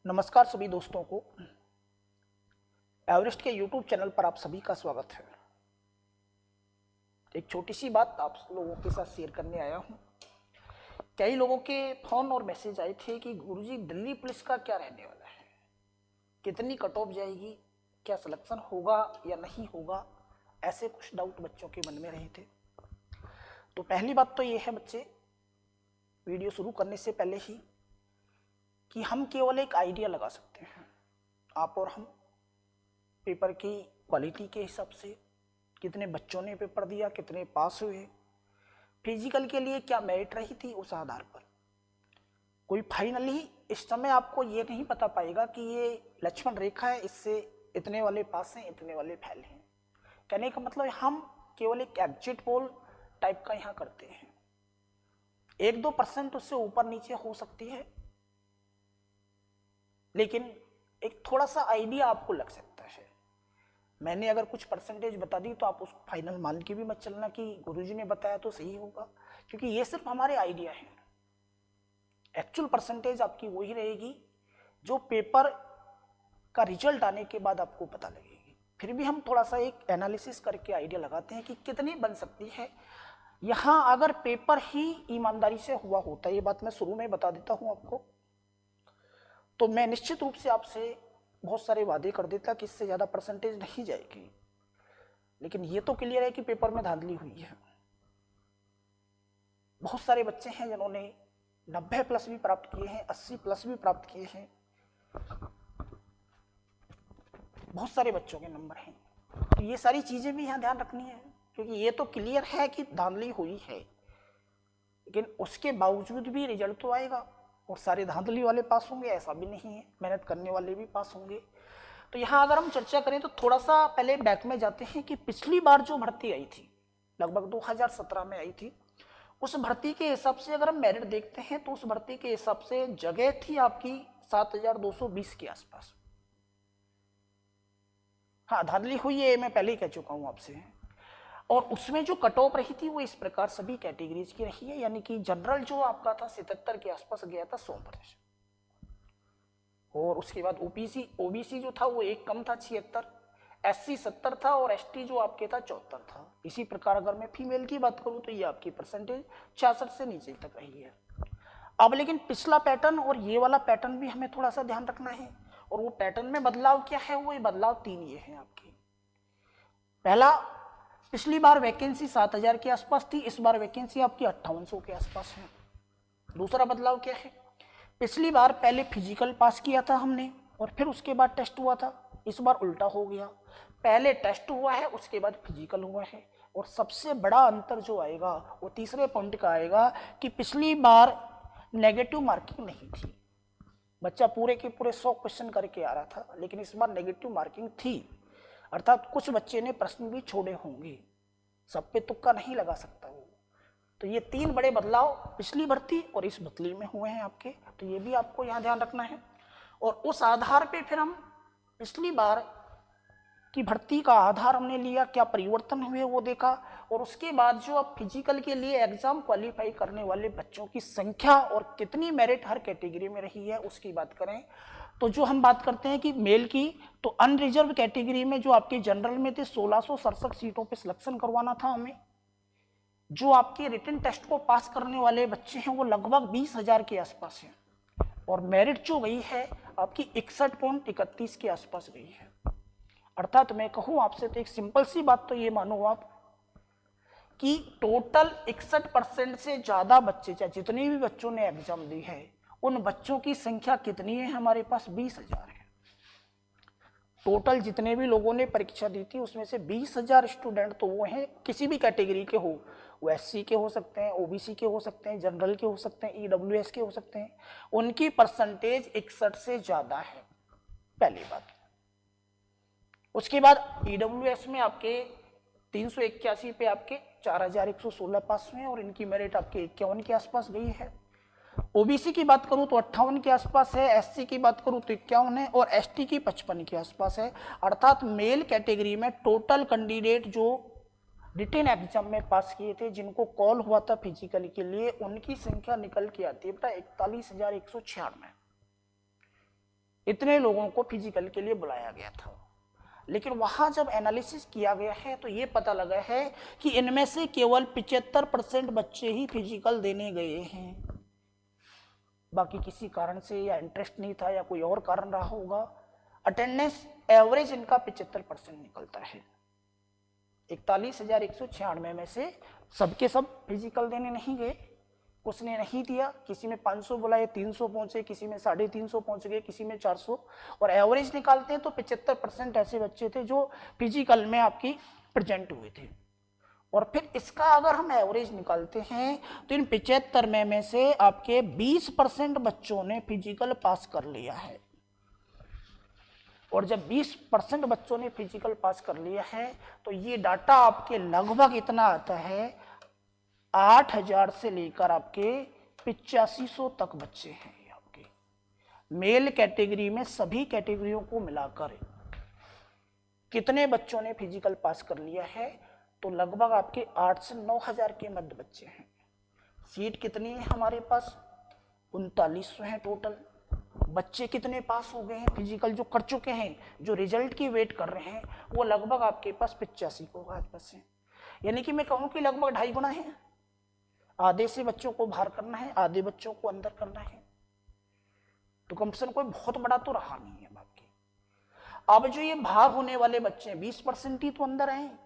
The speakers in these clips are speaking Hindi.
नमस्कार सभी दोस्तों को। एवरेस्ट के YouTube चैनल पर आप सभी का स्वागत है। एक छोटी सी बात आप लोगों के साथ शेयर करने आया हूँ। कई लोगों के फोन और मैसेज आए थे कि गुरुजी दिल्ली पुलिस का क्या रहने वाला है, कितनी कट ऑफ जाएगी, क्या सिलेक्शन होगा या नहीं होगा, ऐसे कुछ डाउट बच्चों के मन में रहे थे। तो पहली बात तो ये है बच्चे, वीडियो शुरू करने से पहले ही, कि हम केवल एक आइडिया लगा सकते हैं, आप और हम, पेपर की क्वालिटी के हिसाब से, कितने बच्चों ने पेपर दिया, कितने पास हुए, फिजिकल के लिए क्या मेरिट रही थी, उस आधार पर कोई फाइनली इस समय आपको ये नहीं बता पाएगा कि ये लक्ष्मण रेखा है, इससे इतने वाले पास हैं, इतने वाले फेल हैं। कहने का मतलब हम केवल एक एग्जिट पोल टाइप का यहाँ करते हैं। 1-2% उससे ऊपर नीचे हो सकती है, लेकिन एक थोड़ा सा आइडिया आपको लग सकता है। मैंने अगर कुछ परसेंटेज बता दी तो आप उसको फाइनल मान के भी मत चलना कि गुरुजी ने बताया तो सही होगा, क्योंकि ये सिर्फ हमारे आइडिया हैं। एक्चुअल परसेंटेज आपकी वही रहेगी जो पेपर का रिजल्ट आने के बाद आपको पता लगेगी। फिर भी हम थोड़ा सा एक एनालिसिस करके आइडिया लगाते हैं कि कितनी बन सकती है। यहाँ अगर पेपर ही ईमानदारी से हुआ होता, ये बात मैं शुरू में बता देता हूँ आपको, तो मैं निश्चित रूप से आपसे बहुत सारे वादे कर देता कि इससे ज़्यादा परसेंटेज नहीं जाएगी। लेकिन ये तो क्लियर है कि पेपर में धांधली हुई है। बहुत सारे बच्चे हैं जिन्होंने 90+ भी प्राप्त किए हैं, 80+ भी प्राप्त किए हैं। बहुत सारे बच्चों के नंबर हैं। तो ये सारी चीज़ें भी यहाँ ध्यान रखनी है, क्योंकि ये तो क्लियर है कि धांधली हुई है, लेकिन उसके बावजूद भी रिजल्ट तो आएगा और सारे धांधली वाले पास होंगे ऐसा भी नहीं है, मेहनत करने वाले भी पास होंगे। तो यहाँ अगर हम चर्चा करें तो थोड़ा सा पहले बैक में जाते हैं कि पिछली बार जो भर्ती आई थी, लगभग 2017 में आई थी, उस भर्ती के हिसाब से अगर हम मेरिट देखते हैं तो उस भर्ती के हिसाब से जगह थी आपकी 7220 के आसपास। हाँ, धांधली हुई है, मैं पहले ही कह चुका हूँ आपसे। और उसमें जो कट ऑफ रही थी वो इस प्रकार सभी कैटेगरीज की रही है, यानी कि जनरल जो आपका था 77 के आसपास गया था, 100%। और उसके बाद ओबीसी जो था वो एक कम था, 76, एससी 70 था और एसटी जो आपके था 74 था। इसी प्रकार अगर मैं फीमेल की बात करूं तो ये आपकी परसेंटेज 66 से नीचे तक रही है। अब लेकिन पिछला पैटर्न और ये वाला पैटर्न भी हमें थोड़ा सा ध्यान रखना है, और वो पैटर्न में बदलाव क्या है, वो बदलाव 3 ये है आपकी। पहला, पिछली बार वैकेंसी 7000 के आसपास थी, इस बार वैकेंसी आपकी 5800 के आसपास है। दूसरा बदलाव क्या है, पिछली बार पहले फिजिकल पास किया था हमने और फिर उसके बाद टेस्ट हुआ था, इस बार उल्टा हो गया, पहले टेस्ट हुआ है उसके बाद फिजिकल हुआ है। और सबसे बड़ा अंतर जो आएगा वो तीसरे पॉइंट का आएगा कि पिछली बार नेगेटिव मार्किंग नहीं थी, बच्चा पूरे के पूरे 100 क्वेश्चन करके आ रहा था, लेकिन इस बार नेगेटिव मार्किंग थी, अर्थात कुछ बच्चे ने प्रश्न भी छोड़े होंगे, सब पे तुक्का नहीं लगा सकता वो। तो ये 3 बड़े बदलाव पिछली भर्ती और इस भर्ती में हुए हैं आपके, तो ये भी आपको यहाँ ध्यान रखना है। और उस आधार पे फिर हम पिछली बार की भर्ती का आधार हमने लिया, क्या परिवर्तन हुए वो देखा, और उसके बाद जो अब फिजिकल के लिए एग्जाम क्वालिफाई करने वाले बच्चों की संख्या और कितनी मेरिट हर कैटेगरी में रही है उसकी बात करें तो जो हम बात करते हैं कि मेल की, तो अनरिजर्व कैटेगरी में जो आपके जनरल में थे 1667 सीटों पे सिलेक्शन करवाना था हमें। जो आपके रिटन टेस्ट को पास करने वाले बच्चे हैं वो लगभग 20,000 के आसपास हैं, और मेरिट जो गई है आपकी 61.31 के आसपास गई है। अर्थात मैं कहूं आपसे तो एक सिंपल सी बात तो ये मानो आप कि टोटल 61% से ज्यादा बच्चे, चाहे जितने भी बच्चों ने एग्जाम दी है, उन बच्चों की संख्या कितनी है हमारे पास, 20,000 है। टोटल जितने भी लोगों ने परीक्षा दी थी उसमें से 20,000 स्टूडेंट तो वो हैं, किसी भी कैटेगरी के हो, वो एससी के हो सकते हैं, ओबीसी के हो सकते हैं, जनरल के हो सकते हैं, ईडब्ल्यूएस के हो सकते हैं, उनकी परसेंटेज 61 से ज्यादा है, पहली बात। उसके बाद ईडब्ल्यूएस में आपके 381 पे आपके 4116 पास हुए और इनकी मेरिट आपके 51 के आसपास गई है। ओबीसी की बात करूं तो 58 के आसपास है, एससी की बात करूं तो 51 है और एसटी की 55 के आसपास है। अर्थात मेल कैटेगरी में टोटल कैंडिडेट जो रिटेन एग्जाम में पास किए थे, जिनको कॉल हुआ था फिजिकल के लिए, उनकी संख्या निकल के आती है बेटा 41,196। इतने लोगों को फिजिकल के लिए बुलाया गया था। लेकिन वहां जब एनालिसिस किया गया है तो ये पता लगा है कि इनमें से केवल 75% बच्चे ही फिजिकल देने गए हैं। बाकी किसी कारण से या इंटरेस्ट नहीं था या कोई और कारण रहा होगा, अटेंडेंस एवरेज इनका 75% निकलता है। 41,196 में से सबके सब फिजिकल देने नहीं गए, कुछ ने नहीं दिया, किसी में 500 बुलाए 300 पहुंचे, किसी में 350 पहुंच गए, किसी में 400, और एवरेज निकालते हैं तो 75% ऐसे बच्चे थे जो फिजिकल में आपकी प्रेजेंट हुए थे। और फिर इसका अगर हम एवरेज निकालते हैं तो इन 75 में से आपके 20% बच्चों ने फिजिकल पास कर लिया है। और जब 20% बच्चों ने फिजिकल पास कर लिया है तो ये डाटा आपके लगभग इतना आता है, 8,000 से लेकर आपके 8500 तक बच्चे हैं आपके मेल कैटेगरी में। सभी कैटेगरियों को मिलाकर कितने बच्चों ने फिजिकल पास कर लिया है, तो लगभग आपके 8 से 9,000 के मध्य बच्चे हैं। सीट कितनी है हमारे पास, 3900 है टोटल। बच्चे कितने पास हो गए हैं फिजिकल जो कर चुके हैं, जो रिजल्ट की वेट कर रहे हैं, वो लगभग आपके पास 85 को आसपास है। यानी कि मैं कहूं कि लगभग 2.5 गुना है। आधे से बच्चों को बाहर करना है, आधे बच्चों को अंदर करना है, तो कंपटीशन कोई बहुत बड़ा तो रहा नहीं है बाकी। अब जो ये बाहर होने वाले बच्चे हैं 20% ही तो अंदर हैं।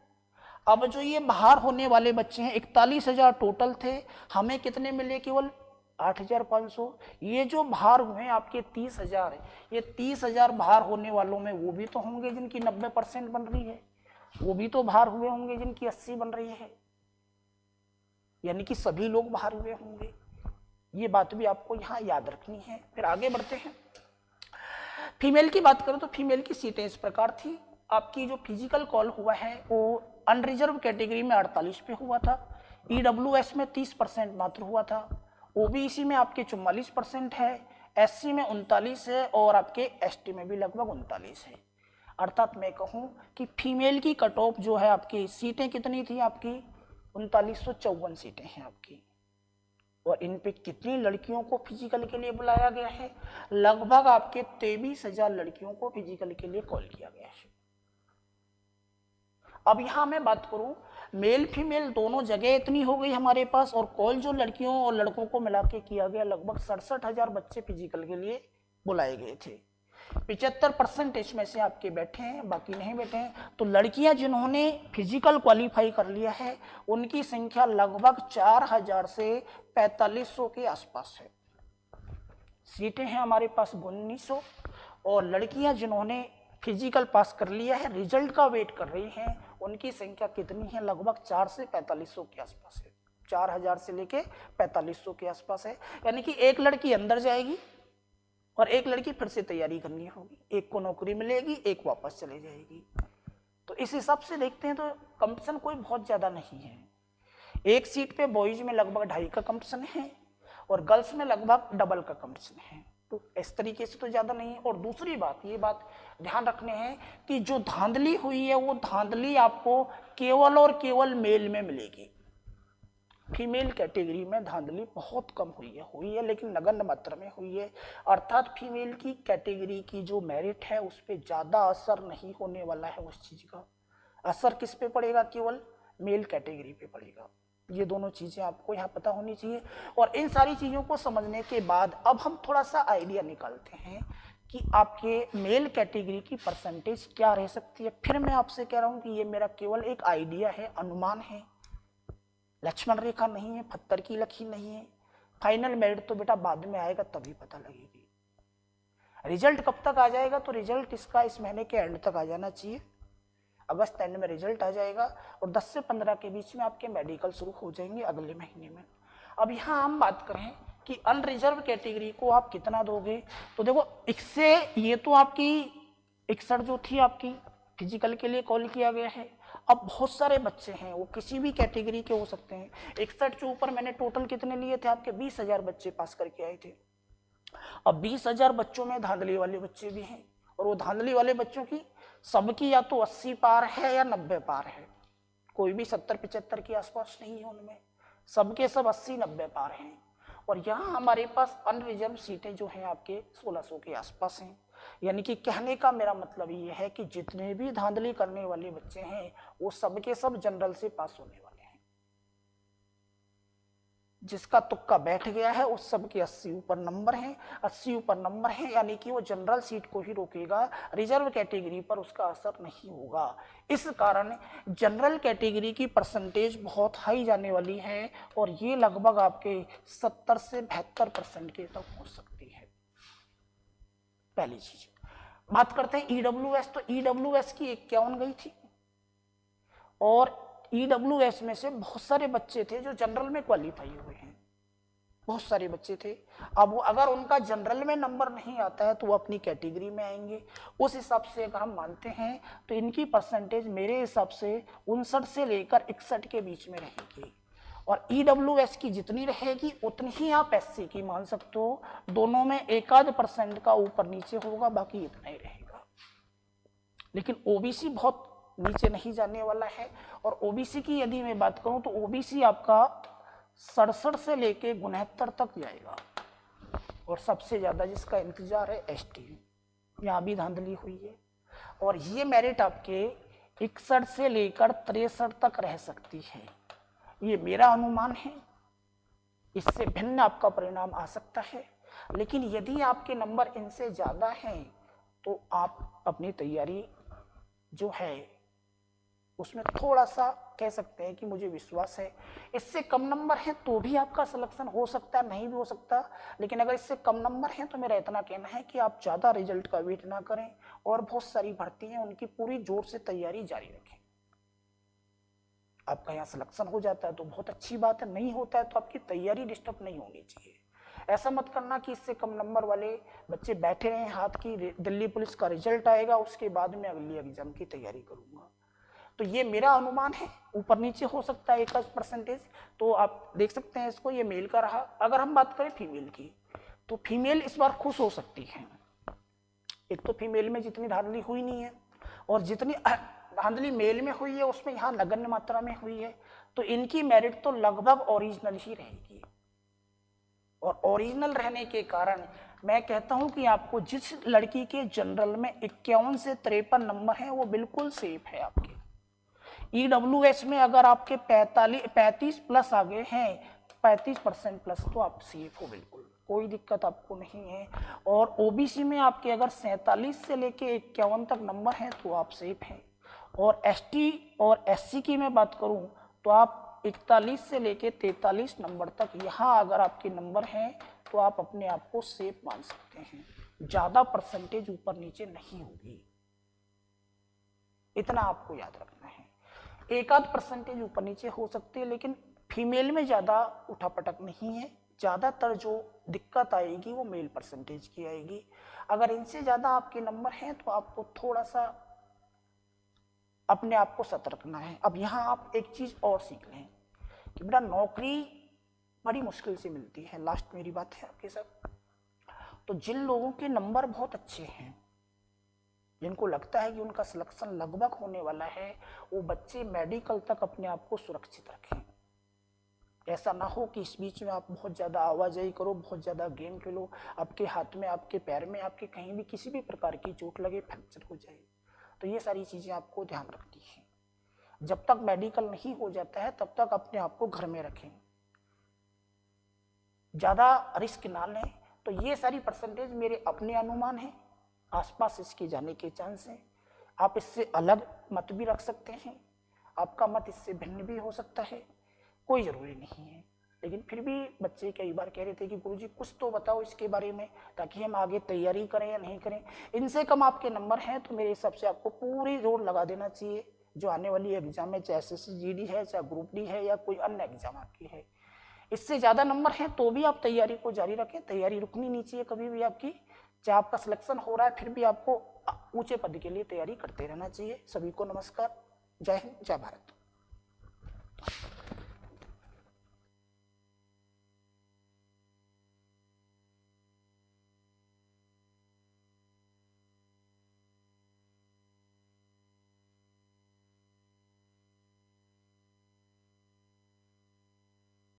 अब जो ये बाहर होने वाले बच्चे हैं 41,000 टोटल थे, हमें कितने मिले, केवल 8,500। ये जो बाहर हुए हैं आपके 30,000 है, ये 30,000 बाहर होने वालों में वो भी तो होंगे जिनकी 90% बन रही है, वो भी तो बाहर हुए होंगे जिनकी 80 बन रही है, यानी कि सभी लोग बाहर हुए होंगे। ये बात भी आपको यहाँ याद रखनी है। फिर आगे बढ़ते हैं। फीमेल की बात करें तो फीमेल की सीटें इस प्रकार थी। आपकी जो फिजिकल कॉल हुआ है वो अनरिजर्व कैटेगरी में 48 पे हुआ था, ईडब्ल्यूएस में 30% मात्र हुआ था, ओबीसी में आपके 44% है, एससी में 39 है, और आपके एसटी में भी लगभग 39 है। अर्थात मैं कहूं कि फीमेल की कट ऑफ जो है आपकी सीटें कितनी थी, आपकी 3954 सीटें हैं आपकी। और इन पे कितनी लड़कियों को फिजिकल के लिए बुलाया गया है, लगभग आपके 23,000 लड़कियों को फिजिकल के लिए कॉल किया गया है। अब यहां मैं बात करूं, मेल फीमेल दोनों जगह इतनी हो गई हमारे पास, और कॉल जो लड़कियों और लड़कों को मिला के किया गया, लगभग 67,000 बच्चे फिजिकल के लिए बुलाए गए थे। 75% इसमें से आपके बैठे हैं, बाकी नहीं बैठे हैं। तो लड़कियां जिन्होंने फिजिकल क्वालिफाई कर लिया है उनकी संख्या लगभग 4,000 से 4,500 के आसपास है। सीटें हैं हमारे पास 1900, और लड़कियां जिन्होंने फिजिकल पास कर लिया है, रिजल्ट का वेट कर रही हैं, उनकी संख्या कितनी है, लगभग 4 से 4,500 के आसपास है। 4,000 से लेके 4,500 के आसपास है। यानी कि एक लड़की अंदर जाएगी और एक लड़की फिर से तैयारी करनी होगी, एक को नौकरी मिलेगी, एक वापस चले जाएगी। तो इस हिसाब से देखते हैं तो कंपटीशन कोई बहुत ज्यादा नहीं है। एक सीट पे बॉयज में लगभग 2.5 का कंपटीशन है और गर्ल्स में लगभग डबल का कंपटीशन है। तो इस तरीके से तो ज्यादा नहीं है। और दूसरी बात, ये बात ध्यान रखने हैं कि जो धांधली हुई है वो धांधली आपको केवल और केवल मेल में मिलेगी। फीमेल कैटेगरी में धांधली बहुत कम हुई है लेकिन नगण्य मात्रा में हुई है। अर्थात फीमेल की कैटेगरी की जो मेरिट है उस पर ज्यादा असर नहीं होने वाला है। उस चीज का असर किस पे पड़ेगा, केवल मेल कैटेगरी पे पड़ेगा। ये दोनों चीजें आपको यहाँ पता होनी चाहिए। और इन सारी चीजों को समझने के बाद अब हम थोड़ा सा आइडिया निकालते हैं कि आपके मेल कैटेगरी की परसेंटेज क्या रह सकती है। फिर मैं आपसे कह रहा हूं कि ये मेरा केवल एक आइडिया है, अनुमान है, लक्ष्मण रेखा नहीं है, पत्थर की लकीर नहीं है। फाइनल मेरिट तो बेटा बाद में आएगा, तभी पता लगेगी। रिजल्ट कब तक आ जाएगा, तो रिजल्ट इसका इस महीने के एंड तक आ जाना चाहिए। अगस्त एंड में रिजल्ट आ जाएगा और 10 से 15 के बीच में आपके मेडिकल शुरू हो जाएंगे अगले महीने में। अब यहाँ हम बात करें कि अनरिजर्व कैटेगरी को आप कितना दोगे, तो देखो इससे ये तो आपकी 61 जो थी आपकी फिजिकल के लिए कॉल किया गया है। अब बहुत सारे बच्चे हैं, वो किसी भी कैटेगरी के हो सकते हैं। 61 के ऊपर मैंने टोटल कितने लिए थे, आपके 20,000 बच्चे पास करके आए थे। अब 20,000 बच्चों में धांधली वाले बच्चे भी हैं, और वो धांधली वाले बच्चों की सबकी या तो 80 पार है या 90 पार है, कोई भी 70-75 के आसपास नहीं है उनमें, सबके सब 80-90 पार हैं। और यहाँ हमारे पास अनरिजर्व सीटें जो हैं आपके 1600 के आसपास हैं। यानी कि कहने का मेरा मतलब ये है कि जितने भी धांधली करने वाले बच्चे हैं वो सबके सब जनरल से पास होने वाले हैं। जिसका तुक्का बैठ गया है उस सब के 80 ऊपर नंबर हैं, 80 ऊपर नंबर हैं, यानी कि वो जनरल सीट को ही रोकेगा, रिजर्व कैटेगरी पर उसका असर नहीं होगा। इस कारण जनरल कैटेगरी की परसेंटेज बहुत हाई जाने वाली है और ये लगभग आपके 70 से 72% के तक हो सकती है। पहली चीज बात करते हैं ईडब्ल्यूएस। तो ईडब्ल्यूएस की 51 गई थी और ईडब्ल्यूएस में से बहुत सारे बच्चे थे जो जनरल में क्वालिफाई हुए हैं, बहुत सारे बच्चे थे। अब वो अगर उनका जनरल में नंबर नहीं आता है तो वो अपनी कैटेगरी में आएंगे। उस हिसाब से अगर हम मानते हैं तो इनकी परसेंटेज मेरे हिसाब से 59 से लेकर 61 के बीच में रहेगी और ईडब्ल्यूएस की जितनी रहेगी उतनी ही आप एससी की मान सकते हो। दोनों में 1-8% का ऊपर नीचे होगा, बाकी इतना ही रहेगा। लेकिन ओबीसी बहुत नीचे नहीं जाने वाला है और ओबीसी की यदि मैं बात करूं तो ओबीसी आपका 67 से लेके 69 तक जाएगा और सबसे ज्यादा जिसका इंतजार है एसटी, यहाँ भी धांधली हुई है और ये मेरिट आपके 61 से लेकर 63 तक रह सकती है। ये मेरा अनुमान है, इससे भिन्न आपका परिणाम आ सकता है। लेकिन यदि आपके नंबर इनसे ज्यादा हैं तो आप अपनी तैयारी जो है उसमें थोड़ा सा कह सकते हैं कि मुझे विश्वास है। इससे कम नंबर है तो भी आपका सिलेक्शन हो सकता है, नहीं भी हो सकता। लेकिन अगर इससे कम नंबर है तो मेरा इतना कहना है कि आप ज़्यादा रिजल्ट का वेट ना करें और बहुत सारी भर्ती हैं उनकी पूरी जोर से तैयारी जारी रखें। आपका यहाँ सिलेक्शन हो जाता है तो बहुत अच्छी बात है, नहीं होता है तो आपकी तैयारी डिस्टर्ब नहीं होनी चाहिए। ऐसा मत करना कि इससे कम नंबर वाले बच्चे बैठे रहे हाथ की दिल्ली पुलिस का रिजल्ट आएगा उसके बाद में अगली एग्जाम की तैयारी करूंगा। तो ये मेरा अनुमान है, ऊपर नीचे हो सकता है 1%। तो आप देख सकते हैं इसको, ये मेल का रहा। अगर हम बात करें फीमेल की तो फीमेल इस बार खुश हो सकती है। एक तो फीमेल में जितनी धांधली हुई नहीं है और जितनी धांधली मेल में हुई है उसमें यहाँ नगण्य मात्रा में हुई है, तो इनकी मेरिट तो लगभग ओरिजिनल ही रहेगी। और ओरिजिनल रहने के कारण मैं कहता हूं कि आपको जिस लड़की के जनरल में 51 से 53 नंबर है वो बिल्कुल सेफ है। आपके ईडब्ल्यूएस में अगर आपके 35 प्लस आ गए हैं, 35% प्लस, तो आप सेफ हो, बिल्कुल कोई दिक्कत आपको नहीं है। और ओबीसी में आपके अगर 47 से लेके 51 तक नंबर है तो आप सेफ हैं। और एसटी और एससी की मैं बात करूं तो आप 41 से लेके 43 नंबर तक यहाँ अगर आपके नंबर हैं तो आप अपने आप को सेफ मान सकते हैं। ज्यादा परसेंटेज ऊपर नीचे नहीं होगी, इतना आपको याद रखना है। 1-8% ऊपर नीचे हो सकती है लेकिन फीमेल में ज्यादा उठापटक नहीं है। ज्यादातर जो दिक्कत आएगी वो मेल परसेंटेज की आएगी। अगर इनसे ज्यादा आपके नंबर हैं तो आपको थोड़ा सा अपने आप को सतर्क रखना है। अब यहाँ आप एक चीज और सीख लें कि बेटा नौकरी बड़ी मुश्किल से मिलती है। लास्ट मेरी बात है आपके साथ, तो जिन लोगों के नंबर बहुत अच्छे हैं, जिनको लगता है कि उनका सिलेक्शन लगभग होने वाला है, वो बच्चे मेडिकल तक अपने आप को सुरक्षित रखें। ऐसा ना हो कि इस बीच में आप बहुत ज़्यादा आवाजाही करो, बहुत ज़्यादा गेम खेलो, आपके हाथ में, आपके पैर में, आपके कहीं भी किसी भी प्रकार की चोट लगे, फ्रैक्चर हो जाए। तो ये सारी चीज़ें आपको ध्यान रखनी है। जब तक मेडिकल नहीं हो जाता है तब तक अपने आप को घर में रखें, ज़्यादा रिस्क ना लें। तो ये सारी परसेंटेज मेरे अपने अनुमान हैं, आसपास इसके जाने के चांस हैं। आप इससे अलग मत भी रख सकते हैं, आपका मत इससे भिन्न भी हो सकता है, कोई ज़रूरी नहीं है। लेकिन फिर भी बच्चे कई बार कह रहे थे कि गुरुजी कुछ तो बताओ इसके बारे में ताकि हम आगे तैयारी करें या नहीं करें। इनसे कम आपके नंबर हैं तो मेरे हिसाब से आपको पूरी जोर लगा देना चाहिए जो आने वाली एग्जाम है, चाहे SSC-GD है, चाहे ग्रुप डी है या कोई अन्य एग्जाम आपकी है। इससे ज़्यादा नंबर हैं तो भी आप तैयारी को जारी रखें, तैयारी रुकनी नहीं चाहिए कभी भी आपकी। चाहे आपका सिलेक्शन हो रहा है फिर भी आपको ऊंचे पद के लिए तैयारी करते रहना चाहिए। सभी को नमस्कार, जय हिंद, जय भारत।